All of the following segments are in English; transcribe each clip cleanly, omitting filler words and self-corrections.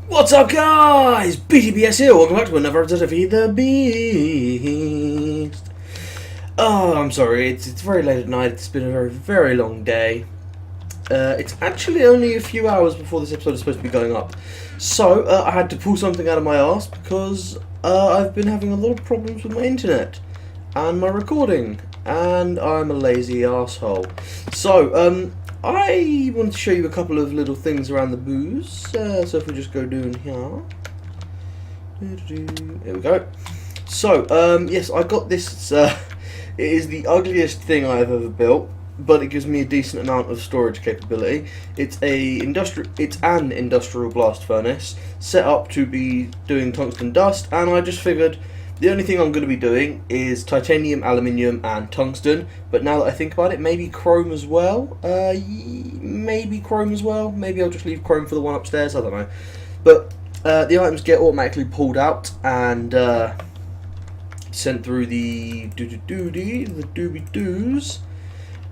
What's up, guys? BTBS here. Welcome back to another episode of Feed the Beast. Oh, I'm sorry. It's very late at night. It's been a very long day. It's actually only a few hours before this episode is supposed to be going up. So, I had to pull something out of my arse because I've been having a lot of problems with my internet and my recording. And I'm a lazy asshole. So, I want to show you a couple of little things around the booze. So if we just go down here. There we go. So, yes, I got this. It is the ugliest thing I've ever built, but it gives me a decent amount of storage capability. It's an industrial blast furnace set up to be doing tungsten dust, and I just figured the only thing I'm going to be doing is titanium, aluminium, and tungsten. But now that I think about it, maybe chrome as well. Maybe chrome as well. Maybe I'll just leave chrome for the one upstairs. I don't know. But the items get automatically pulled out and sent through the doobie-doos.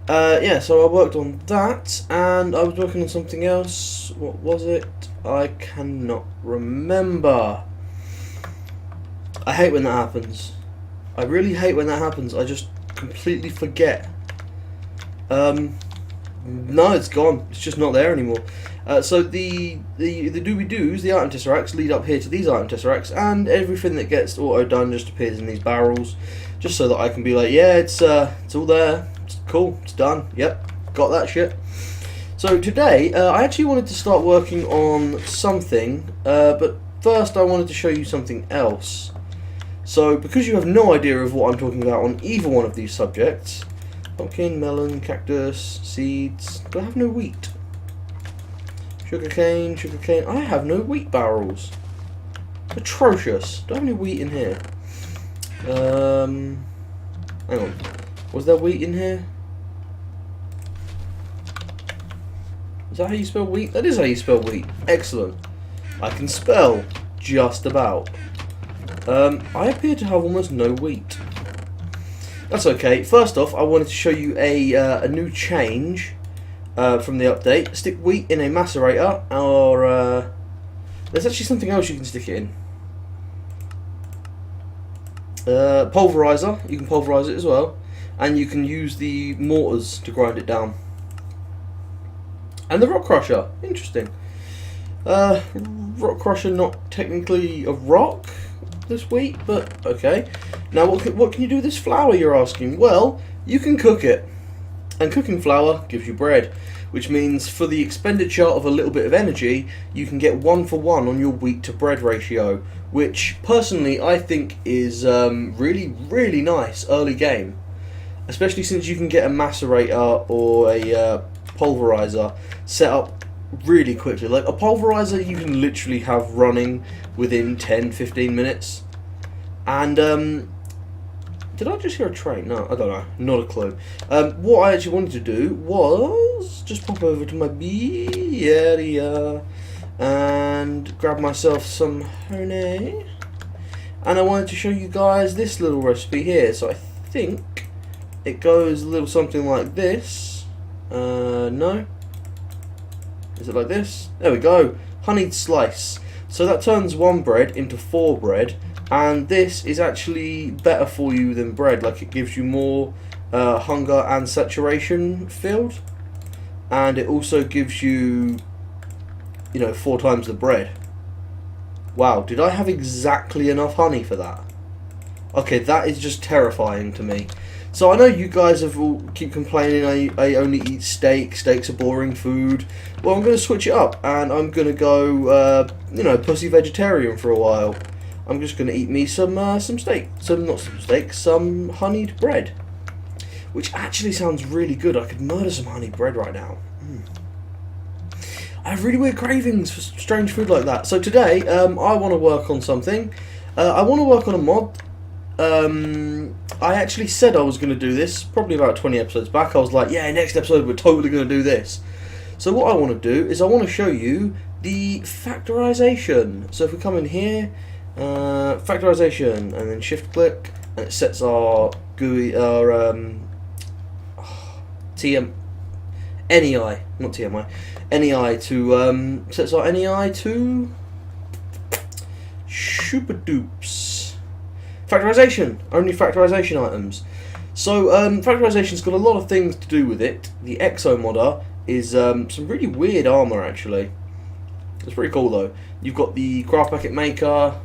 Yeah, so I worked on that, and I was working on something else. What was it? I cannot remember. I hate when that happens. I really hate when that happens. I just completely forget. No, it's gone. It's just not there anymore. So the doobie-doos, the item tesseracts, lead up here to these item tesseracts, and everything that gets auto-done just appears in these barrels, just so that I can be like, yeah, it's all there. It's cool. It's done. Yep, got that shit. So today, I actually wanted to start working on something, but first I wanted to show you something else. So, because you have no idea of what I'm talking about on either one of these subjects, pumpkin, melon, cactus, seeds, do I have no wheat? Sugarcane, I have no wheat barrels. Atrocious. Do I have any wheat in here? Hang on. Was there wheat in here? Is that how you spell wheat? That is how you spell wheat. Excellent. I can spell just about. I appear to have almost no wheat. That's okay. First off, I wanted to show you a new change from the update. Stick wheat in a macerator, or there's actually something else you can stick it in. Pulverizer. You can pulverize it as well, and you can use the mortars to grind it down. And the rock crusher. Interesting. Rock crusher, not technically a rock this week, but okay. Now, what can you do with this flour, you're asking? Well, you can cook it, and cooking flour gives you bread, which means for the expenditure of a little bit of energy, you can get 1-for-1 on your wheat to bread ratio, which personally I think is really nice early game, especially since you can get a macerator or a pulverizer set up really quickly. Like a pulverizer you can literally have running within 10-15 minutes. And did I just hear a train? No, I don't know, not a clue. What I actually wanted to do was just pop over to my bee area and grab myself some honey, and I wanted to show you guys this little recipe here. So I think it goes a little something like this. No? Is it like this? There we go. Honeyed slice. So that turns one bread into 4 bread, and this is actually better for you than bread. Like, it gives you more hunger and saturation filled, and it also gives you, 4 times the bread. Wow, did I have exactly enough honey for that? Okay, that is just terrifying to me. So I know you guys have all keep complaining I only eat steak. Steak's a boring food. Well, I'm going to switch it up, and I'm going to go, pussy vegetarian for a while. I'm just going to eat me some steak. Some honeyed bread. Which actually sounds really good. I could murder some honeyed bread right now. I have really weird cravings for strange food like that. So today, I want to work on something. I want to work on a mod. I actually said I was going to do this probably about 20 episodes back. I was like, yeah, next episode we're totally going to do this. So what I want to do is I want to show you the factorization. So if we come in here, factorization, and then shift click, and it sets our GUI, our NEI, not TMI, NEI to, sets our NEI to Super dupes. Factorization. Only factorization items. So Factorization's got a lot of things to do with it. The Exo modder is some really weird armor actually. It's pretty cool though. You've got the craft packet maker,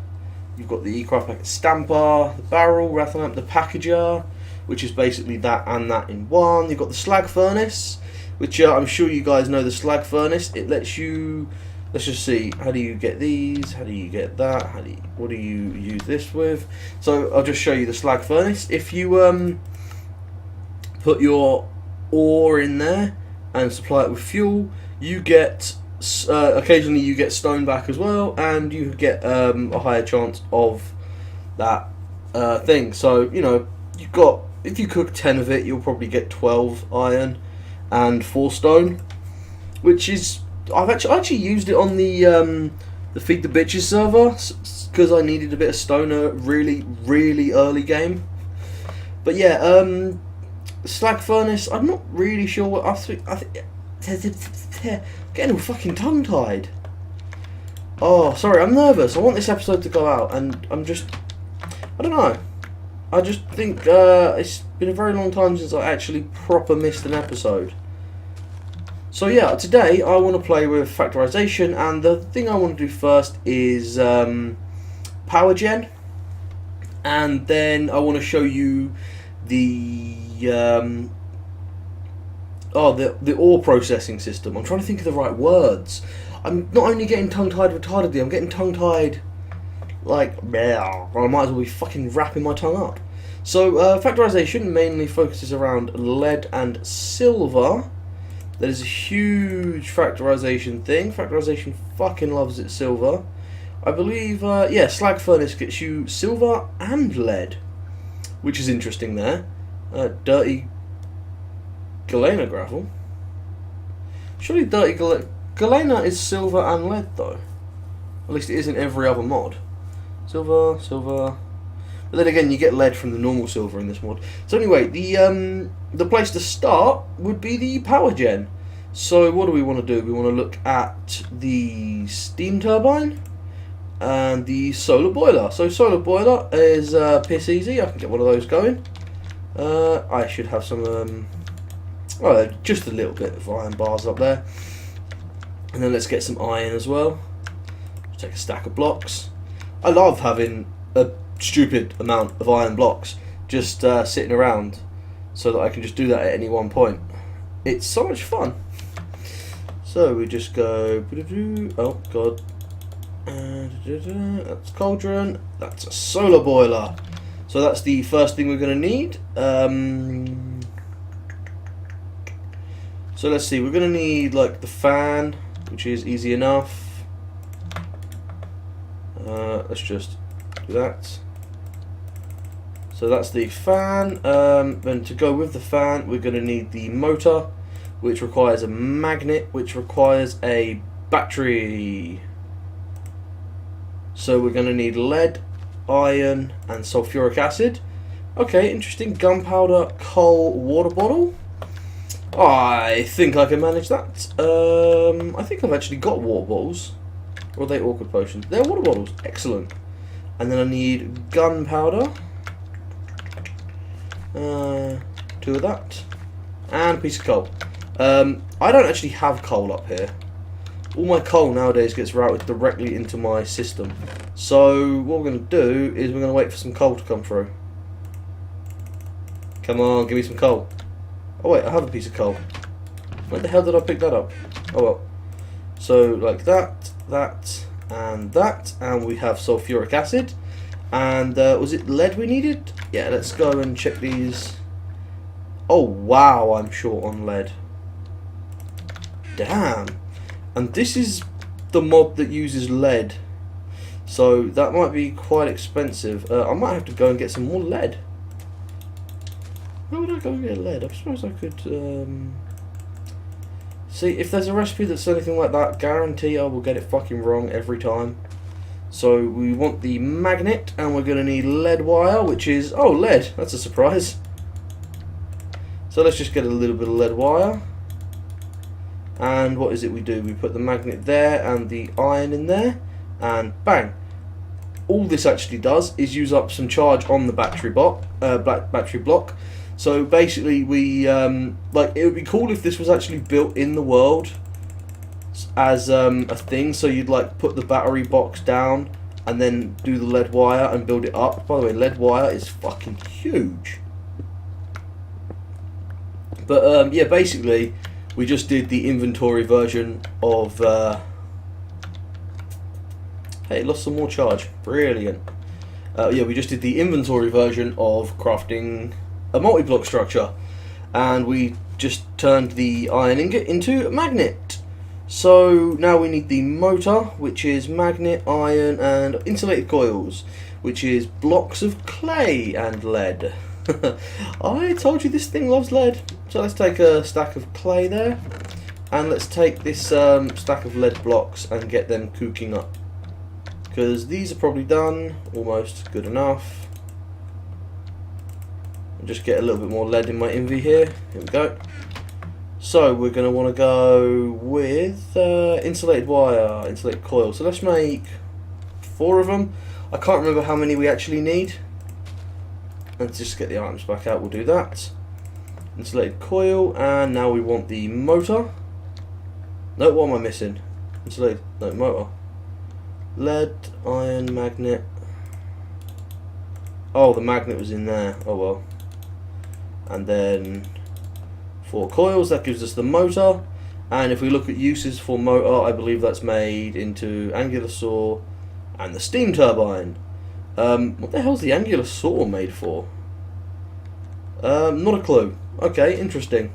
you've got the craft packet stamper, the barrel, Rathalamp, the packager, which is basically that and that in one. You've got the slag furnace, which I'm sure you guys know the slag furnace. It lets you, let's just see, how do you get these, how do you get that, what do you use this with? So I'll just show you the slag furnace. If you put your ore in there and supply it with fuel, you get occasionally you get stone back as well, and you get a higher chance of that thing. So you know, you've got, if you cook 10 of it, you'll probably get 12 iron and 4 stone, which is, I actually used it on the Feed the Bitches server because I needed a bit of stone really early game. But yeah, slag furnace, I'm not really sure what I think getting all fucking tongue tied. Oh, sorry, I'm nervous. I want this episode to go out, and I don't know. I just think it's been a very long time since I actually proper missed an episode. So yeah, today I want to play with Factorization, and the thing I want to do first is power gen, and then I want to show you the ore processing system. I'm trying to think of the right words. I'm not only getting tongue-tied retardedly, I'm getting tongue-tied like, I might as well be fucking wrapping my tongue up. So Factorization mainly focuses around lead and silver. That is a huge Factorization thing. Factorization fucking loves its silver. I believe, yeah, slag furnace gets you silver and lead, which is interesting there. Dirty galena gravel. Surely dirty galena is silver and lead though. At least it is in every other mod. Silver. But then again, you get lead from the normal silver in this mod. So anyway, the place to start would be the power gen. So what do we want to do? We want to look at the steam turbine and the solar boiler. So solar boiler is piss easy. I can get one of those going. I should have some, well, just a little bit of iron bars up there. And then let's get some iron as well. Take a stack of blocks. I love having a stupid amount of iron blocks just sitting around so that I can just do that at any one point. It's so much fun. So we just go, oh god, that's cauldron, that's a solar boiler. So that's the first thing we're going to need. So let's see, we're going to need like the fan, which is easy enough. Let's just do that. So that's the fan. Then to go with the fan, we're going to need the motor, which requires a magnet, which requires a battery. So we're going to need lead, iron, and sulfuric acid. Okay, interesting. Gunpowder, coal, water bottle. I think I can manage that. I think I've actually got water bottles. Or are they awkward potions? They're water bottles. Excellent. And then I need gunpowder. 2 of that. And a piece of coal. I don't actually have coal up here. All my coal nowadays gets routed directly into my system. So what we're going to do is we're going to wait for some coal to come through. Come on, give me some coal. Oh wait, I have a piece of coal. Where the hell did I pick that up? Oh well. So like that, and we have sulfuric acid. And was it lead we needed? Yeah, let's go and check these. Oh wow, I'm short on lead. Damn. And this is the mod that uses lead. So that might be quite expensive. I might have to go and get some more lead. Where would I go and get lead? I suppose I could see if there's a recipe that's anything like that, guarantee I will get it fucking wrong every time. So we want the magnet, and we're going to need lead wire, which is, oh, lead, that's a surprise. So let's just get a little bit of lead wire. And what is it we do? We put the magnet there and the iron in there, and bang. all this actually does is use up some charge on the battery block. So basically, we like, it would be cool if this was actually built in the world as a thing. So you'd like put the battery box down and then do the lead wire and build it up. By the way, lead wire is fucking huge. But yeah, basically, we just did the inventory version of. Hey, lost some more charge. Brilliant. Yeah, we just did the inventory version of crafting a multi-block structure, and we just turned the iron ingot into a magnet. So now we need the motor, which is magnet, iron, and insulated coils, which is blocks of clay and lead. I told you this thing loves lead. So let's take a stack of clay there, and let's take this stack of lead blocks and get them cooking up, because these are probably done, almost good enough. I'll just get a little bit more lead in my inv here. Here we go. So we're going to want to go with insulated wire, insulated coil. So let's make 4 of them. I can't remember how many we actually need. Let's just get the items back out, we'll do that. Insulated coil, and now we want the motor. No, what am I missing? Insulated, no, motor. Lead, iron, magnet. Oh, the magnet was in there, oh well. And then 4 coils, that gives us the motor. And if we look at uses for motor, I believe that's made into angular saw and the steam turbine. What the hell's the angular saw made for? Not a clue. Okay, interesting.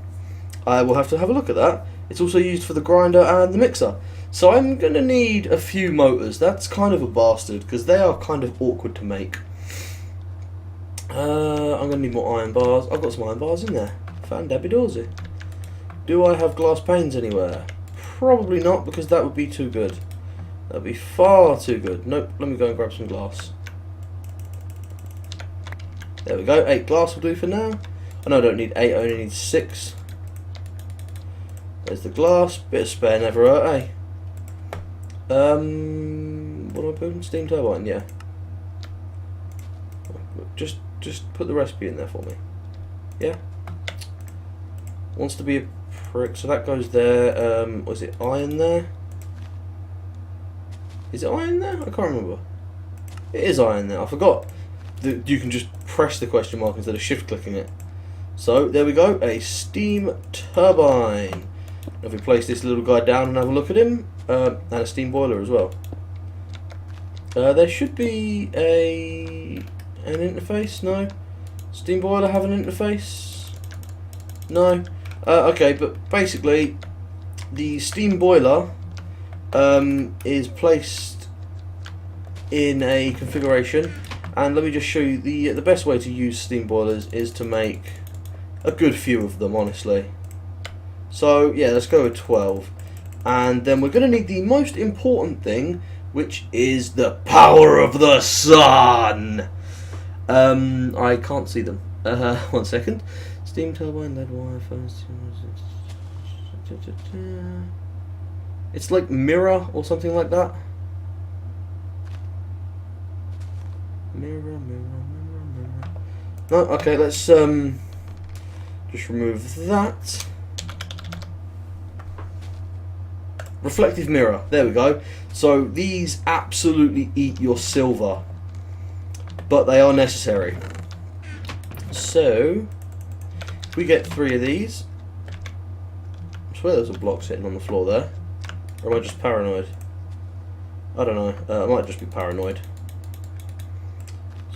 I will have to have a look at that. It's also used for the grinder and the mixer. So I'm going to need a few motors. That's kind of a bastard, because they are kind of awkward to make. I'm going to need more iron bars. I've got some iron bars in there. Fan-dabby-dorsey. Do I have glass panes anywhere? Probably not, because that would be too good. That would be far too good. Nope, let me go and grab some glass. There we go, 8 glass will do for now. Oh no, I don't need 8, I only need 6. There's the glass, bit of spare never hurt, eh? What am I building? Steam turbine, yeah. Just put the recipe in there for me. Yeah? Wants to be a prick, so that goes there. Was it iron there? Is it iron there? I can't remember. It is iron there, I forgot. You can just press the question mark instead of shift clicking it. So there we go, a steam turbine. If we place this little guy down and have a look at him, and a steam boiler as well. There should be an interface. No, steam boiler have an interface. No. Okay, but basically, the steam boiler is placed in a configuration. And let me just show you the best way to use steam boilers is to make a good few of them, honestly. So yeah, let's go with 12. And then we're going to need the most important thing, which is the power of the sun. I can't see them. 1 second. Steam turbine, lead wire, first. It's like mirror or something like that. Mirror. No, okay, let's just remove that. Reflective mirror, there we go. So these absolutely eat your silver, but they are necessary. So if we get 3 of these, I swear there's a block sitting on the floor there. Or am I just paranoid? I don't know, I might just be paranoid.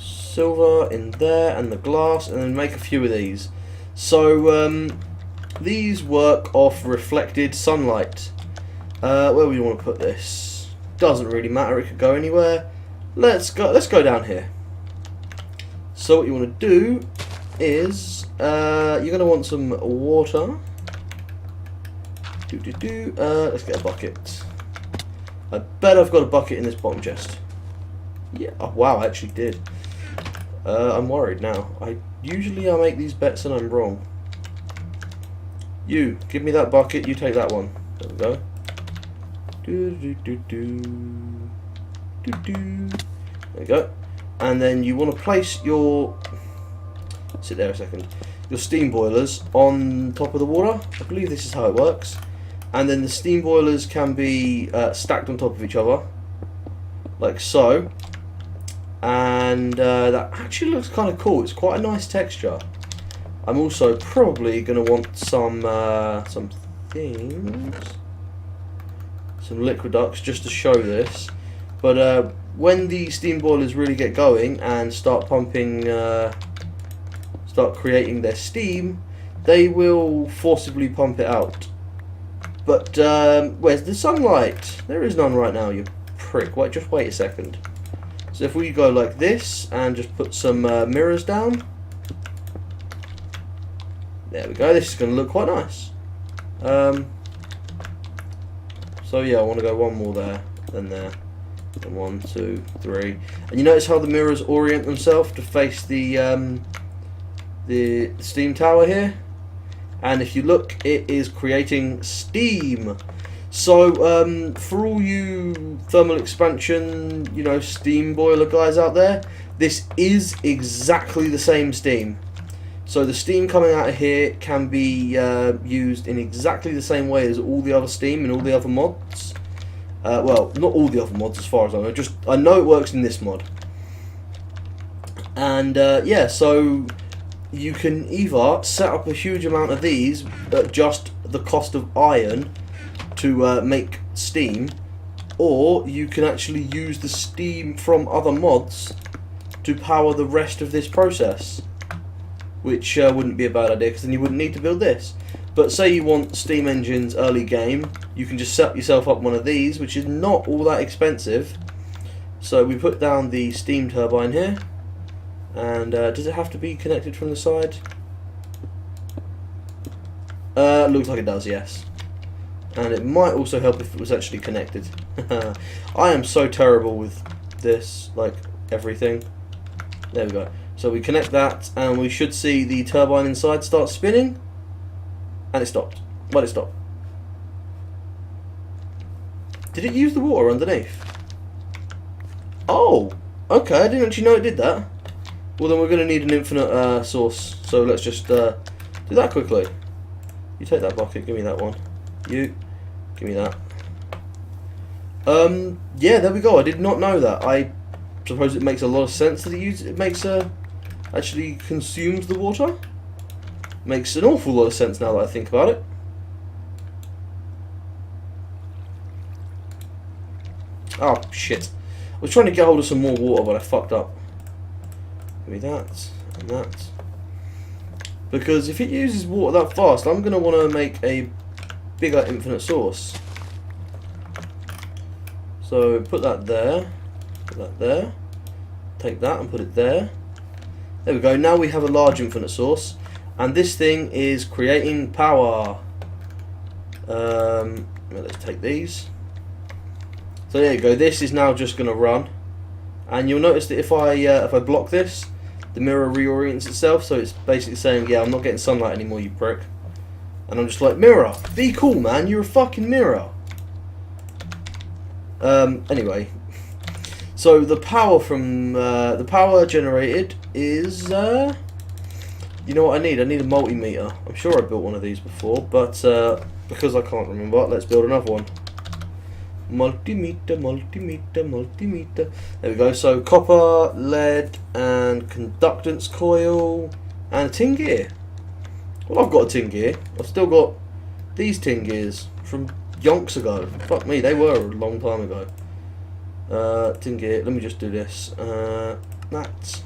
Silver in there, and the glass, and then make a few of these. So these work off reflected sunlight. Where would you want to put this? Doesn't really matter, it could go anywhere. Let's go down here. So what you want to do is you're going to want some water. Let's get a bucket. I bet I've got a bucket in this bottom chest. Yeah, oh, wow, I actually did. I'm worried now. Usually I make these bets and I'm wrong. You, give me that bucket, you take that one. There we go. There you go. And then you want to place your, sit there a second, your steam boilers on top of the water. I believe this is how it works. And then the steam boilers can be stacked on top of each other, like so. And that actually looks kind of cool. It's quite a nice texture. I'm also probably going to want some things, some liquid ducts, just to show this. But when the steam boilers really get going and start pumping, start creating their steam, they will forcibly pump it out. But where's the sunlight? There is none right now, you prick. Wait, just wait a second. So if we go like this and just put some mirrors down, there we go. This is going to look quite nice. So yeah, I want to go one more there, then there, and 1, 2, 3. And you notice how the mirrors orient themselves to face the steam tower here. And if you look, it is creating steam. So for all you thermal expansion, you know, steam boiler guys out there, this is exactly the same steam. So the steam coming out of here can be used in exactly the same way as all the other steam and all the other mods. Well, not all the other mods as far as I know. Just I know it works in this mod. And yeah, so you can either set up a huge amount of these at just the cost of iron to make steam, or you can actually use the steam from other mods to power the rest of this process, which wouldn't be a bad idea, because then you wouldn't need to build this. But say you want steam engines early game, you can just set yourself up one of these, which is not all that expensive. So we put down the steam turbine here, and does it have to be connected from the side? Looks like it does, yes. And it might also help if it was actually connected. I am so terrible with this, like everything. There we go. So we connect that, and we should see the turbine inside start spinning. And it stopped. Well, it stopped. Did it use the water underneath? Oh, okay. I didn't actually know it did that. Well, then we're going to need an infinite source. So let's just do that quickly. You take that bucket. Give me that one. You give me that. Yeah, there we go. I did not know that. I suppose it makes a lot of sense that it makes actually consumes the water. Makes an awful lot of sense now that I think about it. Oh shit! I was trying to get hold of some more water, but I fucked up. Give me that and that. Because if it uses water that fast, I'm gonna want to make a bigger infinite source. So put that there. Put that there. Take that and put it there. There we go. Now we have a large infinite source, and this thing is creating power. Let's take these. So there you go. This is now just going to run, and you'll notice that if I block this, the mirror reorients itself. So it's basically saying, "Yeah, I'm not getting sunlight anymore, you prick." And I'm just like, "Mirror, be cool, man. You're a fucking mirror." Anyway. So the power from the power generated is you know what I need? I need a multimeter. I'm sure I built one of these before, but because I can't remember, let's build another one. Multimeter, multimeter, multimeter. There we go. So copper, lead, and conductance coil, and a tin gear. Well, I've got a tin gear. I've still got these tin gears from yonks ago. Fuck me, they were a long time ago. Tin gear. Let me just do this. That.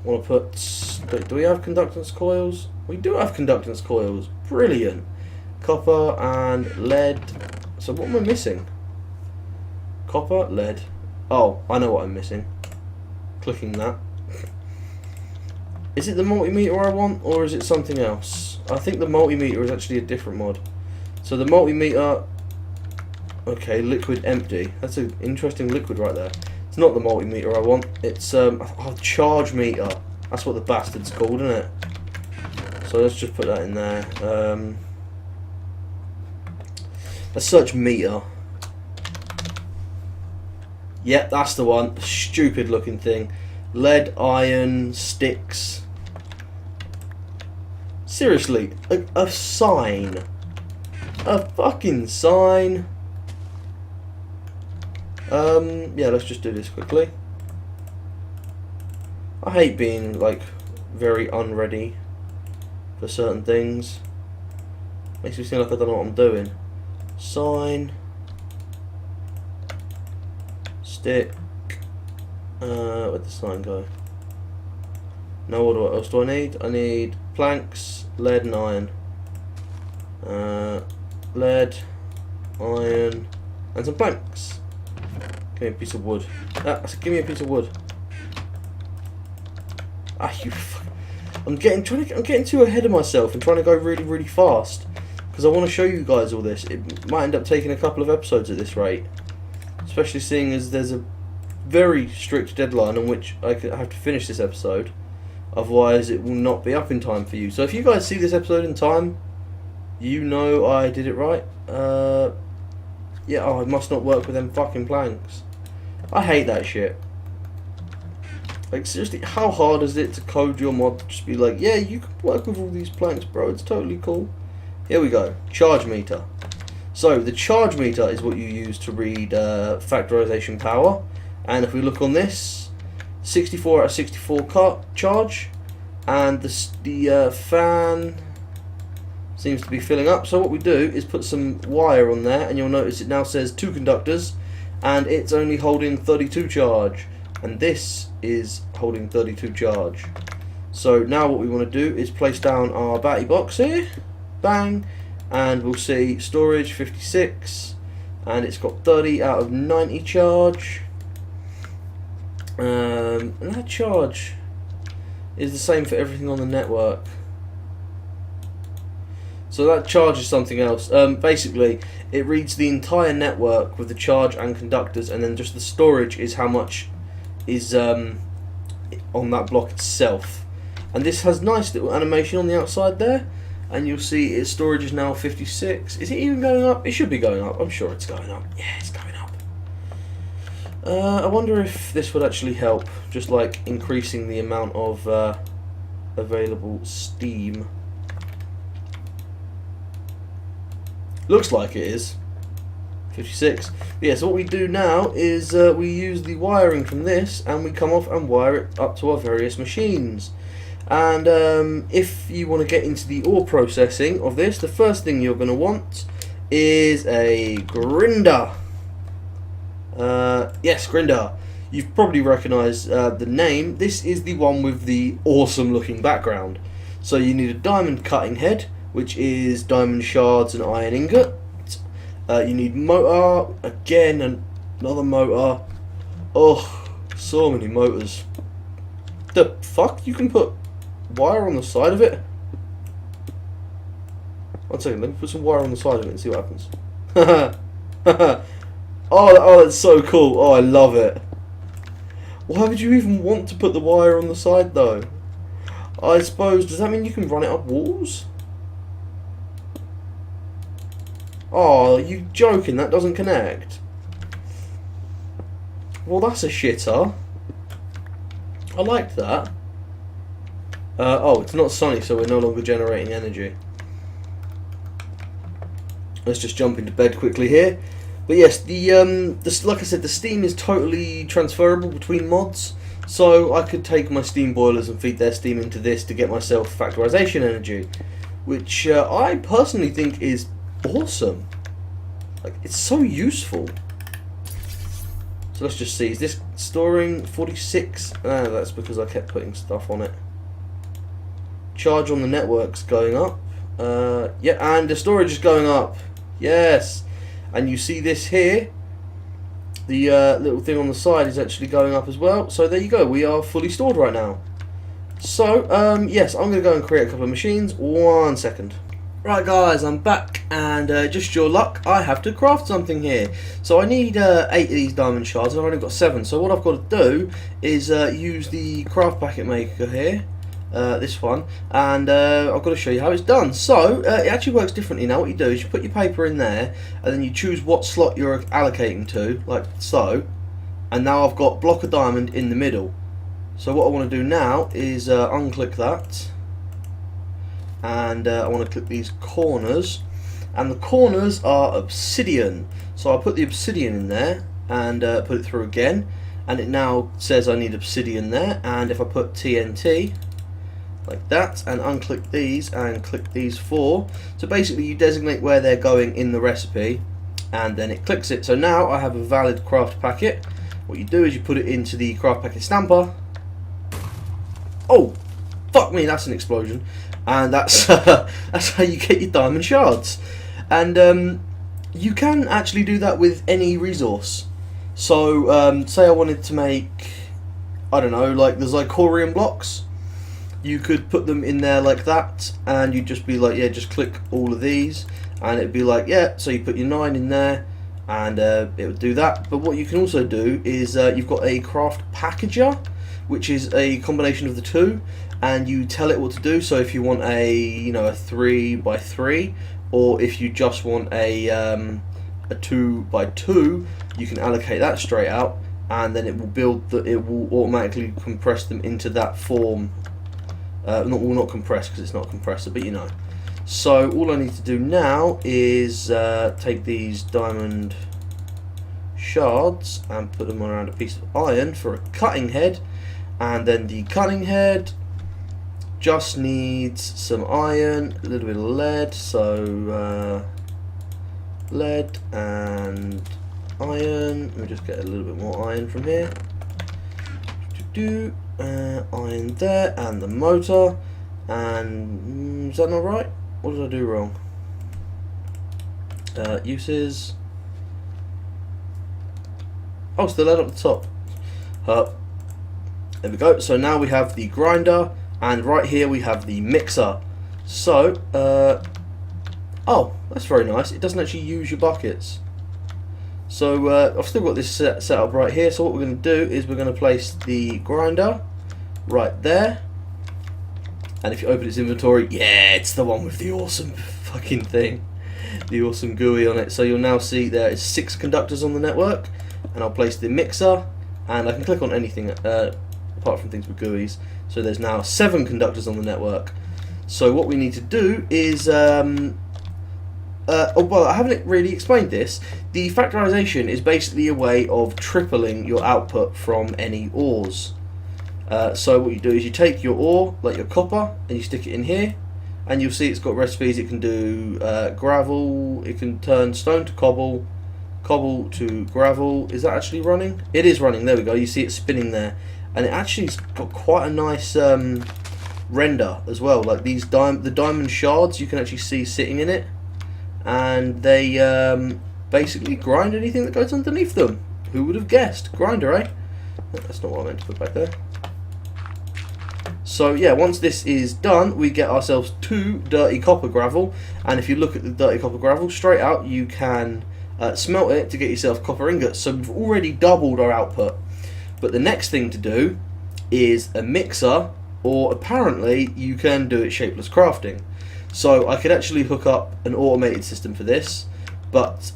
Want to put. Do we have conductance coils? We do have conductance coils. Brilliant. Copper and lead. So what am I missing? Copper, lead. Oh, I know what I'm missing. Clicking that. Is it the multimeter I want, or is it something else? I think the multimeter is actually a different mod. So the multimeter. Okay, liquid empty. That's an interesting liquid right there. It's not the multimeter I want. It's a charge meter. That's what the bastard's called, isn't it? So let's just put that in there. Let's search meter. Yep, that's the one. Stupid looking thing. Lead, iron, sticks. Seriously, a sign. A fucking sign. Yeah, let's just do this quickly. I hate being, like, very unready for certain things. Makes me seem like I don't know what I'm doing. Sign. Stick. Where'd the sign go? Now what else do I need? I need planks, lead and iron. Lead, iron, and some planks. Give me a piece of wood. Give me a piece of wood. You fuck. I'm getting too ahead of myself and trying to go really, really fast because I want to show you guys all this. It might end up taking a couple of episodes at this rate, especially seeing as there's a very strict deadline on which I have to finish this episode. Otherwise, it will not be up in time for you. So if you guys see this episode in time, you know I did it right. Yeah, I must not work with them fucking planks. I hate that shit. Like, seriously, how hard is it to code your mod to just be like, yeah, you can work with all these planks, bro, it's totally cool. Here we go, charge meter. So, the charge meter is what you use to read factorization power. And if we look on this, 64 out of 64 charge. And the fan seems to be filling up. So what we do is put some wire on there, and you'll notice it now says 2 conductors. And it's only holding 32 charge. And this is holding 32 charge. So now what we want to do is place down our battery box here, bang, and we'll see storage 56, and it's got 30 out of 90 charge. And that charge is the same for everything on the network. So that charge is something else. Basically, it reads the entire network with the charge and conductors, and then just the storage is how much is on that block itself. And this has nice little animation on the outside there, and you'll see its storage is now 56. Is it even going up? It should be going up. I'm sure it's going up. Yeah, it's going up. I wonder if this would actually help, just like increasing the amount of available steam. Looks like it is. 56. Yeah, so what we do now is we use the wiring from this, and we come off and wire it up to our various machines. And if you want to get into the ore processing of this, the first thing you're going to want is a grinder. Yes, grinder. You've probably recognised the name. This is the one with the awesome looking background. So you need a diamond cutting head, which is diamond shards and iron ingot. You need motor, again another motor. Oh, so many motors. The fuck? You can put wire on the side of it? 1 second, let me put some wire on the side of it and see what happens. Oh, that's so cool. Oh, I love it. Why would you even want to put the wire on the side though? I suppose, does that mean you can run it up walls? Oh, you joking? That doesn't connect? Well, that's a shitter. I liked that. Oh, it's not sunny, so we're no longer generating energy. Let's just jump into bed quickly here. But yes, like I said, the steam is totally transferable between mods. So I could take my steam boilers and feed their steam into this to get myself factorization energy, which I personally think is awesome. Like, it's so useful. So let's just see, is this storing 46? That's because I kept putting stuff on it. Charge on the network's going up. Yeah, and the storage is going up. Yes. And you see this here, the little thing on the side is actually going up as well. So there you go, we are fully stored right now. So, yes, I'm going to go and create a couple of machines. 1 second. Right guys, I'm back, and just your luck, I have to craft something here. So I need 8 of these diamond shards, I've only got 7. So what I've got to do is use the craft packet maker here, this one, and I've got to show you how it's done. So it actually works differently now. What you do is you put your paper in there, and then you choose what slot you're allocating to, like so. and now I've got block of diamond in the middle. So what I want to do now is unclick that, and I want to click these corners, and the corners are obsidian. So I'll put the obsidian in there and put it through again, and it now says I need obsidian there. And if I put TNT like that and unclick these and click these 4, so basically you designate where they're going in the recipe, and then it clicks it. So now I have a valid craft packet. What you do is you put it into the craft packet stamper. Oh, fuck me, that's an explosion. And that's that's how you get your diamond shards. And you can actually do that with any resource. So say I wanted to make, I don't know, like the zirconium blocks. You could put them in there like that, and you'd just be like, yeah, just click all of these, and it'd be like, yeah, so you put your 9 in there, and it would do that. But what you can also do is you've got a craft packager, which is a combination of the two, and you tell it what to do. So if you want a, you know, a 3x3, or if you just want a 2x2, you can allocate that straight out, and then it will build it will automatically compress them into that form. Not compress, because it's not a compressor, but you know. So all I need to do now is take these diamond shards and put them around a piece of iron for a cutting head, and then the cutting head just needs some iron, a little bit of lead, so lead and iron. Let me just get a little bit more iron from here. Iron there, and the motor, and is that not right? What did I do wrong? Uses. Oh, it's the lead up the top. There we go. So now we have the grinder, and right here we have the mixer. So, oh, that's very nice. It doesn't actually use your buckets. So I've still got this set up right here. So what we're going to do is we're going to place the grinder right there, and if you open its inventory, yeah, it's the one with the awesome fucking thing, the awesome GUI on it. So you'll now see there is 6 conductors on the network, and I'll place the mixer, and I can click on anything apart from things with GUIs. So there's now 7 conductors on the network. So what we need to do is oh, well, I haven't really explained this. The factorization is basically a way of tripling your output from any ores. So what you do is you take your ore, like your copper, and you stick it in here, and you'll see it's got recipes. It can do gravel, it can turn stone to cobble, cobble to gravel. Is that actually running? It is running, there we go. You see it spinning there, and it actually's got quite a nice render as well. Like these the diamond shards, you can actually see sitting in it, and they basically grind anything that goes underneath them. Who would have guessed? Grinder, eh? That's not what I meant to put back there. So yeah, once this is done, we get ourselves 2 dirty copper gravel, and if you look at the dirty copper gravel straight out, you can smelt it to get yourself copper ingots. So we've already doubled our output. But the next thing to do is a mixer, or apparently you can do it shapeless crafting. So I could actually hook up an automated system for this, but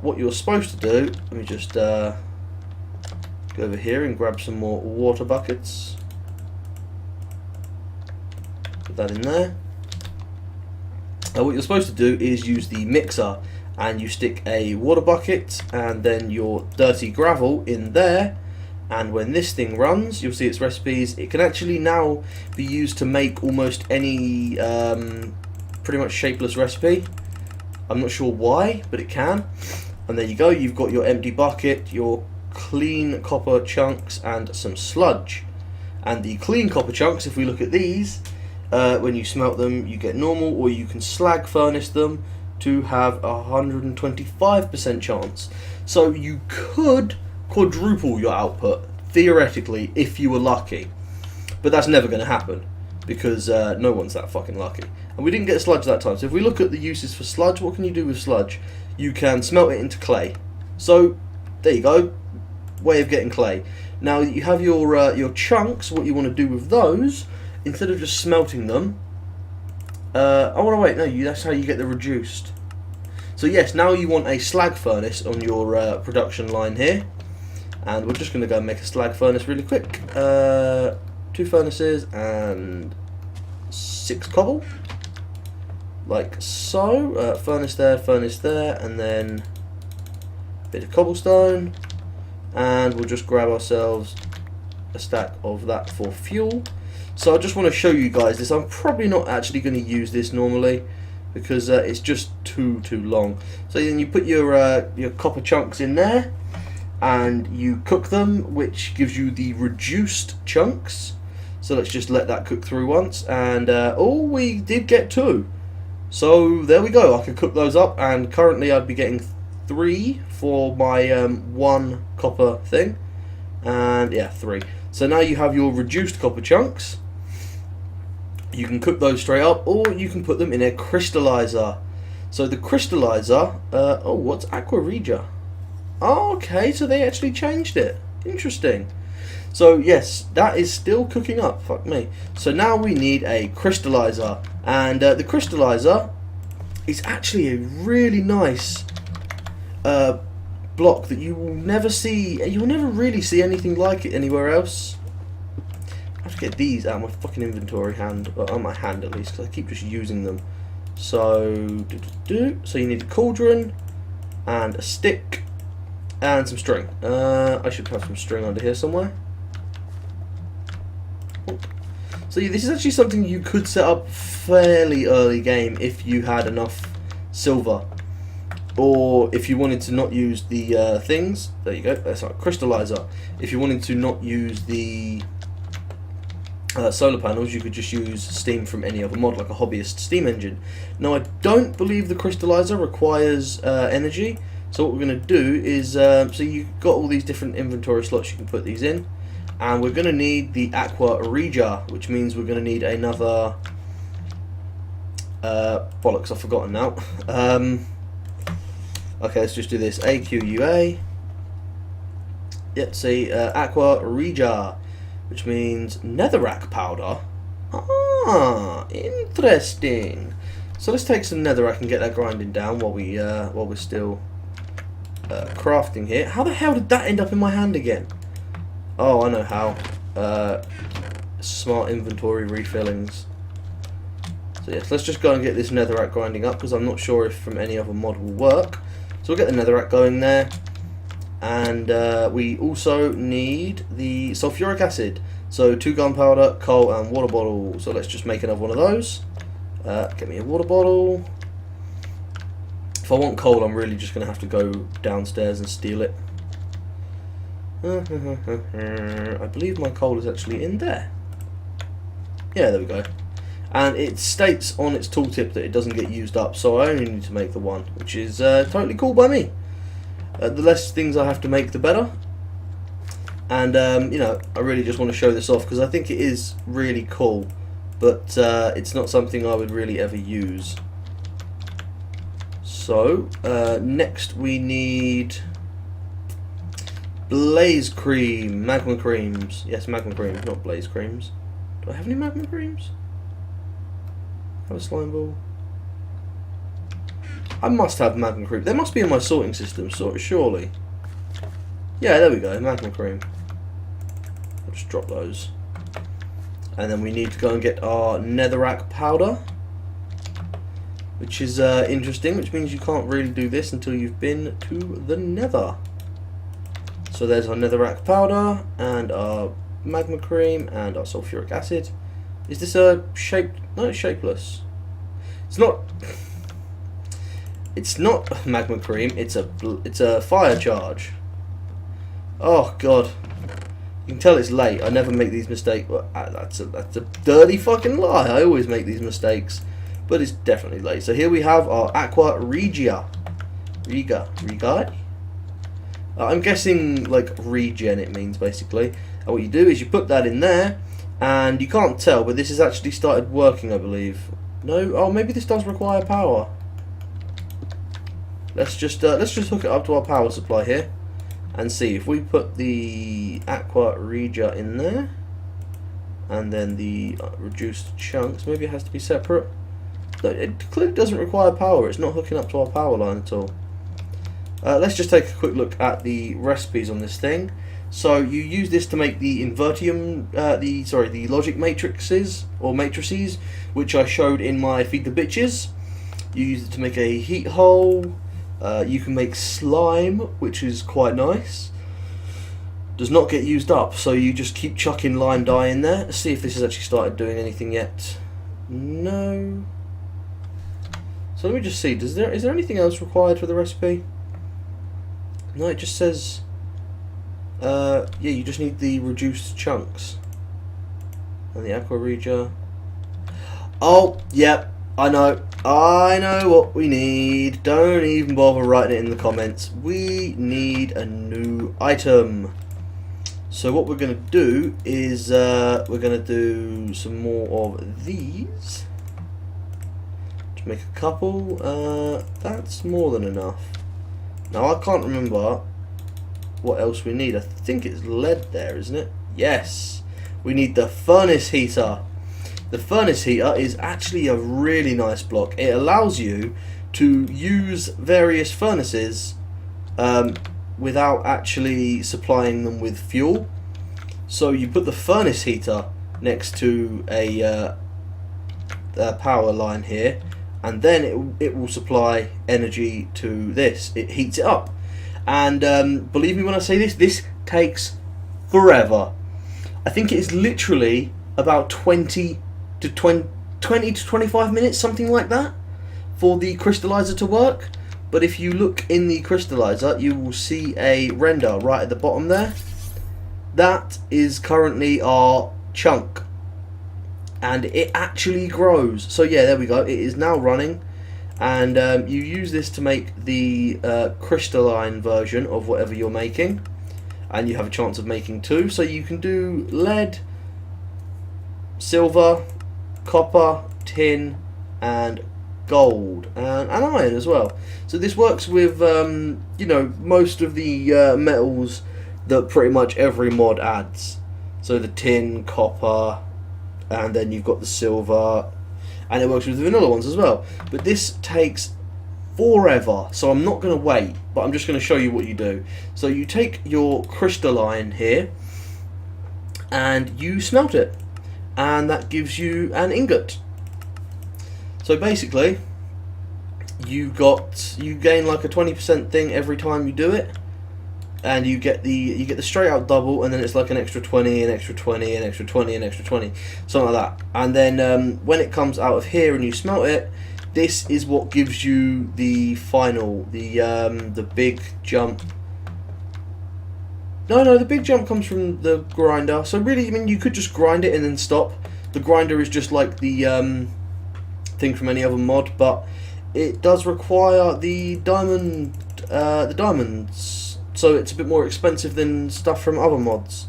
what you're supposed to do, let me just go over here and grab some more water buckets. Put that in there. What you're supposed to do is use the mixer, and you stick a water bucket and then your dirty gravel in there, and when this thing runs, you'll see its recipes. It can actually now be used to make almost any pretty much shapeless recipe. I'm not sure why, but it can. And there you go, you've got your empty bucket, your clean copper chunks, and some sludge. And the clean copper chunks, if we look at these, when you smelt them, you get normal, or you can slag furnace them to have 125% chance. So you could quadruple your output, theoretically, if you were lucky. But that's never going to happen, because no one's that fucking lucky. And we didn't get sludge that time. So if we look at the uses for sludge, what can you do with sludge? You can smelt it into clay. So there you go, way of getting clay. Now you have your chunks. What you want to do with those, instead of just smelting them, oh no, wait, no, that's how you get the reduced. So yes, now you want a slag furnace on your production line here, And we're just going to go and make a slag furnace really quick. 2 furnaces and 6 cobble. Like so. Furnace there, and then a bit of cobblestone. And we'll just grab ourselves a stack of that for fuel. So I just want to show you guys this. I'm probably not actually going to use this normally because it's just too long. So then you put your copper chunks in there and you cook them, which gives you the reduced chunks. So let's just let that cook through once, and oh, we did get 2. So there we go. I can cook those up, and currently I'd be getting 3 for my 1 copper thing, and yeah, 3. So now you have your reduced copper chunks. You can cook those straight up, or you can put them in a crystallizer. So the crystallizer, oh, what's Aqua Regia? Oh, okay, so they actually changed it. Interesting. So yes, that is still cooking up. Fuck me. So now we need a crystallizer, and the crystallizer is actually a really nice block that you will never see. You will never really see anything like it anywhere else. I have to get these out of my fucking inventory hand, or on my hand at least, because I keep just using them. So so you need a cauldron and a stick and some string. I should have some string under here somewhere. So yeah, this is actually something you could set up fairly early game if you had enough silver, or if you wanted to not use the things. There you go. That's our crystallizer. If you wanted to not use the solar panels, you could just use steam from any other mod, like a hobbyist steam engine. Now, I don't believe the crystallizer requires energy. So what we're going to do is, so you've got all these different inventory slots you can put these in, and we're going to need the Aqua Regia, which means we're going to need another, bollocks, I've forgotten now. Okay, let's just do this, AQUA, yep, see, Aqua Regia, which means netherrack powder. Ah, interesting. So let's take some netherrack and get that grinding down while we're still crafting here. How the hell did that end up in my hand again? Oh, I know how. Smart inventory refillings. So yes, let's just go and get this netherrack grinding up, because I'm not sure if from any other mod will work. So we'll get the netherrack going there. And we also need the sulfuric acid. So 2 gunpowder, coal and water bottle. So let's just make another one of those. Get me a water bottle. If I want coal, I'm really just going to have to go downstairs and steal it. I believe my coal is actually in there. Yeah, there we go. And it states on its tooltip that it doesn't get used up, so I only need to make the 1, which is totally cool by me. The less things I have to make, the better. And, you know, I really just want to show this off, because I think it is really cool, but it's not something I would really ever use. So, next we need Blaze Cream, Magma Creams. Yes, Magma Creams, not Blaze Creams. Do I have any Magma Creams? Have a slime ball. I must have Magma Cream. They must be in my sorting system, surely. Yeah, there we go, Magma Cream. I'll just drop those. And then we need to go and get our netherrack powder, which is interesting, which means you can't really do this until you've been to the nether. So there's our netherrack powder, and our magma cream, and our sulfuric acid. Is this a shaped... No, it's shapeless. It's not... It's not magma cream, it's a fire charge. Oh god. You can tell it's late. I never make these mistakes. Well, that's a dirty fucking lie. I always make these mistakes. But it's definitely late. So here we have our Aqua Regia. Regi? I'm guessing like regen it means basically. And what you do is you put that in there, and you can't tell, but this has actually started working, I believe. No? Oh, maybe this does require power. Let's just hook it up to our power supply here, and see if we put the Aqua Regia in there, and then the reduced chunks. Maybe it has to be separate. No, it clearly doesn't require power. It's not hooking up to our power line at all. Let's just take a quick look at the recipes on this thing. So you use this to make the invertium, the logic matrices or matrices, which I showed in my Feed the Bitches. You use it to make a heat hole. You can make slime, which is quite nice. Does not get used up, so you just keep chucking lime dye in there. Let's see if this has actually started doing anything yet. No. So let me just see. Is there anything else required for the recipe? No, it just says. Yeah, you just need the reduced chunks and the aqua regia. Oh, yep. I know what we need. Don't even bother writing it in the comments. We need a new item. So what we're going to do is we're going to do some more of these. To make a couple. That's more than enough. Now I can't remember what else we need. I think it's lead there, isn't it? Yes. We need the furnace heater. The furnace heater is actually a really nice block. It allows you to use various furnaces without actually supplying them with fuel. So you put the furnace heater next to a power line here, and then it will supply energy to this. It heats it up. And believe me when I say this takes forever. I think it is literally about 20 to 25 minutes, something like that, for the crystallizer to work. But if you look in the crystallizer, you will see a render right at the bottom there. That is currently our chunk, and it actually grows. So yeah, there we go. It is now running, and you use this to make the crystalline version of whatever you're making, and you have a chance of making two. So you can do lead, silver, copper, tin, and gold, and iron as well. So this works with you know, most of the metals that pretty much every mod adds. So the tin, copper, and then you've got the silver, and it works with the vanilla ones as well. But this takes forever, so I'm not going to wait, but I'm just going to show you what you do. So you take your crystalline here and you smelt it, and that gives you an ingot. So basically you gain like a 20% thing every time you do it, and you get the straight out double, and then it's like an extra 20, an extra 20, an extra 20, an extra 20, something like that. And then when it comes out of here and you smelt it, this is what gives you the final, the big jump. No, the big jump comes from the grinder. So really, I mean, you could just grind it and then stop. The grinder is just like the thing from any other mod, but it does require the diamonds. So it's a bit more expensive than stuff from other mods.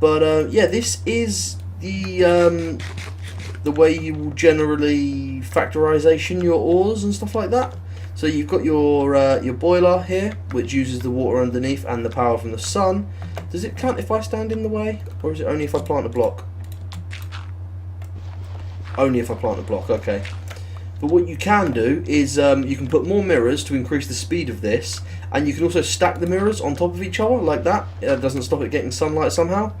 But yeah, this is the way you will generally factorization your ores and stuff like that. So you've got your boiler here, which uses the water underneath and the power from the sun. Does it count if I stand in the way, or is it only if I plant a block? Only if I plant a block, okay. But what you can do is you can put more mirrors to increase the speed of this, and you can also stack the mirrors on top of each other like that. It doesn't stop it getting sunlight somehow.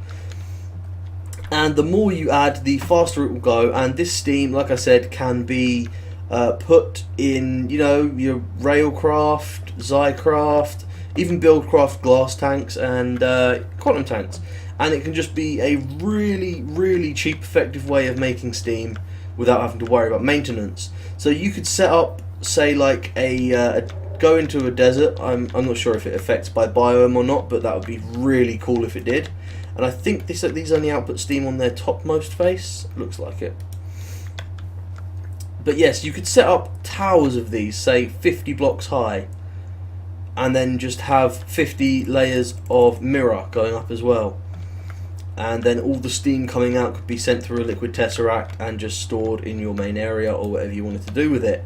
And the more you add, the faster it will go. And this steam, like I said, can be put in, you know, your Railcraft, Zycraft, even Buildcraft glass tanks and quantum tanks. And it can just be a really, really cheap, effective way of making steam without having to worry about maintenance. So you could set up, say, like go into a desert. I'm not sure if it affects by biome or not, but that would be really cool if it did. And I think these only output steam on their topmost face. Looks like it. But yes, you could set up towers of these, say 50 blocks high, and then just have 50 layers of mirror going up as well. And then all the steam coming out could be sent through a liquid tesseract and just stored in your main area or whatever you wanted to do with it.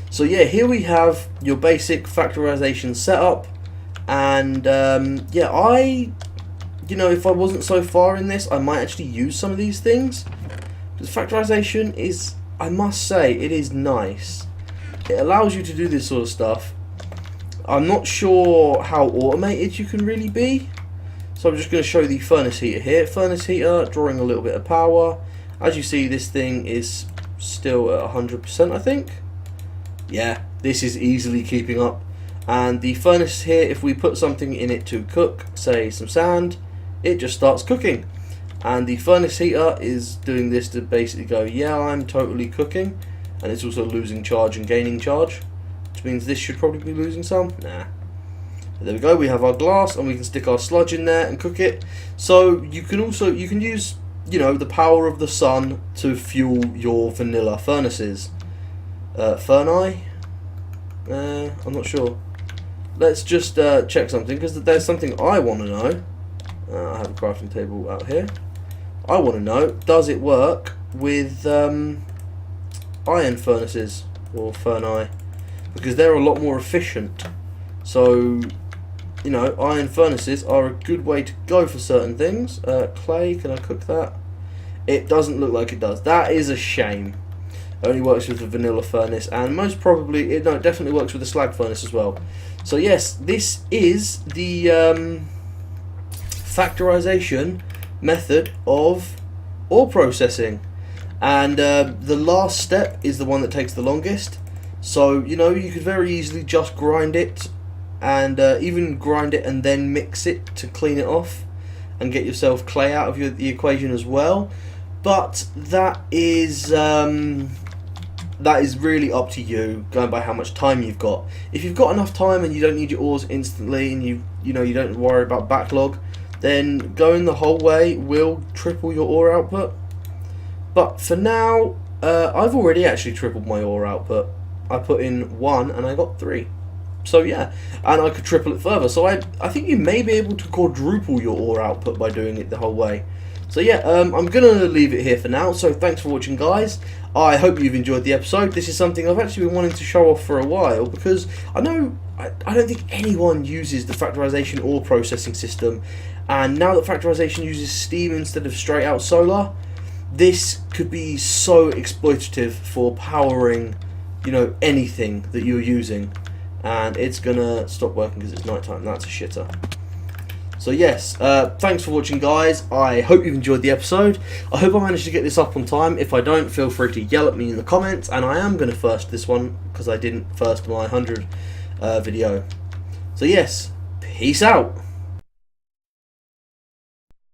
So yeah, here we have your basic factorization setup. And yeah, you know, if I wasn't so far in this, I might actually use some of these things. Because factorization is, I must say, it is nice. It allows you to do this sort of stuff. I'm not sure how automated you can really be. So I'm just going to show the furnace heater here. Furnace heater, drawing a little bit of power. As you see, this thing is still at 100%, I think. Yeah, this is easily keeping up. And the furnace here, if we put something in it to cook, say some sand, it just starts cooking. And the furnace heater is doing this to basically go, yeah, I'm totally cooking. And it's also losing charge and gaining charge, which means this should probably be losing some. Nah. But there we go, we have our glass and we can stick our sludge in there and cook it. So you can use, you know, the power of the sun to fuel your vanilla furnaces. Finaly? I'm not sure. Let's just check something, because there's something I want to know. I have a crafting table out here. I want to know, does it work with iron furnaces or Finaly? Because they're a lot more efficient. So, you know, iron furnaces are a good way to go for certain things. Clay, can I cook that? It doesn't look like it does. That is a shame. It only works with the vanilla furnace, and most probably, it definitely works with the slag furnace as well. So yes, this is the factorization method of ore processing, and the last step is the one that takes the longest. So, you know, you could very easily just grind it, and even grind it and then mix it to clean it off and get yourself clay out of the equation as well. But that is really up to you, going by how much time you've got. If you've got enough time and you don't need your ores instantly, and you don't worry about backlog, then going the whole way will triple your ore output. But for now, I've already actually tripled my ore output. I put in 1 and I got 3. So yeah, and I could triple it further. So I think you may be able to quadruple your ore output by doing it the whole way. So yeah, I'm going to leave it here for now. So thanks for watching, guys. I hope you've enjoyed the episode. This is something I've actually been wanting to show off for a while, because I know I don't think anyone uses the factorization ore processing system. And now that factorization uses steam instead of straight out solar, this could be so exploitative for powering, you know, anything that you're using. And it's gonna stop working because it's nighttime. That's a shitter. So yes, thanks for watching, guys. I hope you've enjoyed the episode. I hope I managed to get this up on time. If I don't, feel free to yell at me in the comments, and I am going to first this one because I didn't first my 100 video. So yes, peace out.